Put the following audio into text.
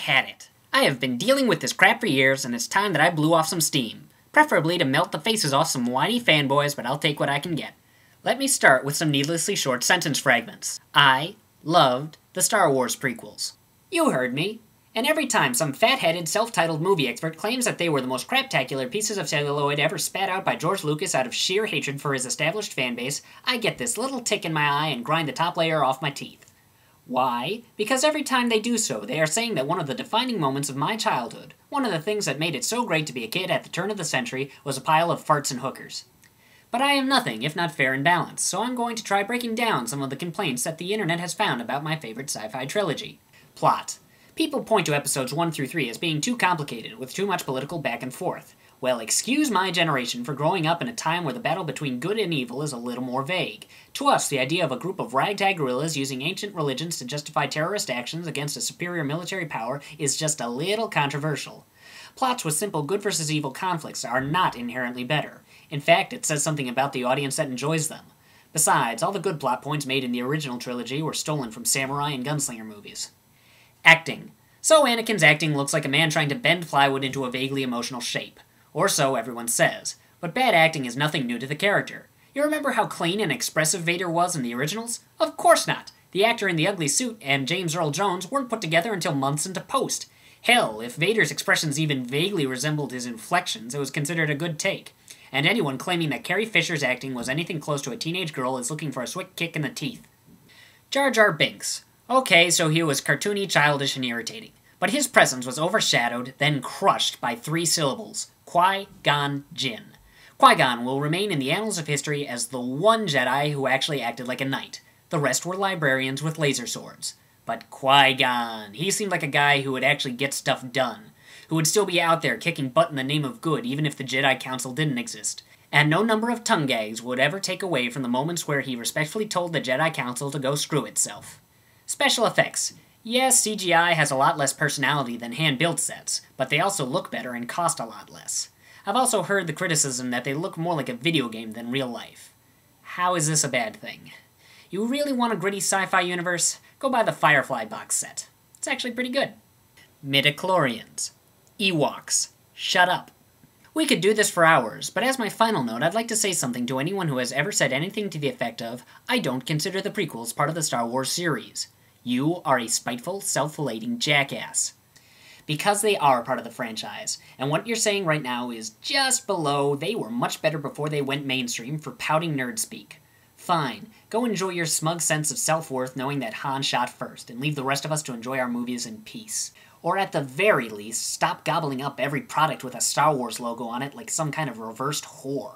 had it. I have been dealing with this crap for years, and it's time that I blew off some steam. Preferably to melt the faces off some whiny fanboys, but I'll take what I can get. Let me start with some needlessly short sentence fragments. I loved the Star Wars prequels. You heard me. And every time some fat-headed, self-titled movie expert claims that they were the most craptacular pieces of celluloid ever spat out by George Lucas out of sheer hatred for his established fanbase, I get this little tick in my eye and grind the top layer off my teeth. Why? Because every time they do so, they are saying that one of the defining moments of my childhood, one of the things that made it so great to be a kid at the turn of the century, was a pile of farts and hookers. But I am nothing if not fair and balanced, so I'm going to try breaking down some of the complaints that the internet has found about my favorite sci-fi trilogy. Plot. People point to episodes 1 through 3 as being too complicated, with too much political back and forth. Well, excuse my generation for growing up in a time where the battle between good and evil is a little more vague. To us, the idea of a group of ragtag guerrillas using ancient religions to justify terrorist actions against a superior military power is just a little controversial. Plots with simple good versus evil conflicts are not inherently better. In fact, it says something about the audience that enjoys them. Besides, all the good plot points made in the original trilogy were stolen from samurai and gunslinger movies. Acting. So Anakin's acting looks like a man trying to bend plywood into a vaguely emotional shape. Or so everyone says. But bad acting is nothing new to the character. You remember how clean and expressive Vader was in the originals? Of course not! The actor in the ugly suit and James Earl Jones weren't put together until months into post. Hell, if Vader's expressions even vaguely resembled his inflections, it was considered a good take. And anyone claiming that Carrie Fisher's acting was anything close to a teenage girl is looking for a swift kick in the teeth. Jar Jar Binks. Okay, so he was cartoony, childish, and irritating. But his presence was overshadowed, then crushed by 3 syllables. Qui-Gon Jinn. Qui-Gon will remain in the annals of history as the one Jedi who actually acted like a knight. The rest were librarians with laser swords. But Qui-Gon, he seemed like a guy who would actually get stuff done. Who would still be out there kicking butt in the name of good even if the Jedi Council didn't exist. And no number of tongue gags would ever take away from the moments where he respectfully told the Jedi Council to go screw itself. Special effects. Yes, CGI has a lot less personality than hand-built sets, but they also look better and cost a lot less. I've also heard the criticism that they look more like a video game than real life. How is this a bad thing? You really want a gritty sci-fi universe? Go buy the Firefly box set. It's actually pretty good. Midichlorians. Ewoks. Shut up. We could do this for hours, but as my final note, I'd like to say something to anyone who has ever said anything to the effect of, I don't consider the prequels part of the Star Wars series. You are a spiteful, self-flating jackass. Because they are part of the franchise, and what you're saying right now is just below they were much better before they went mainstream for pouting nerd speak. Fine, go enjoy your smug sense of self-worth knowing that Han shot first, and leave the rest of us to enjoy our movies in peace. Or at the very least, stop gobbling up every product with a Star Wars logo on it like some kind of reversed whore.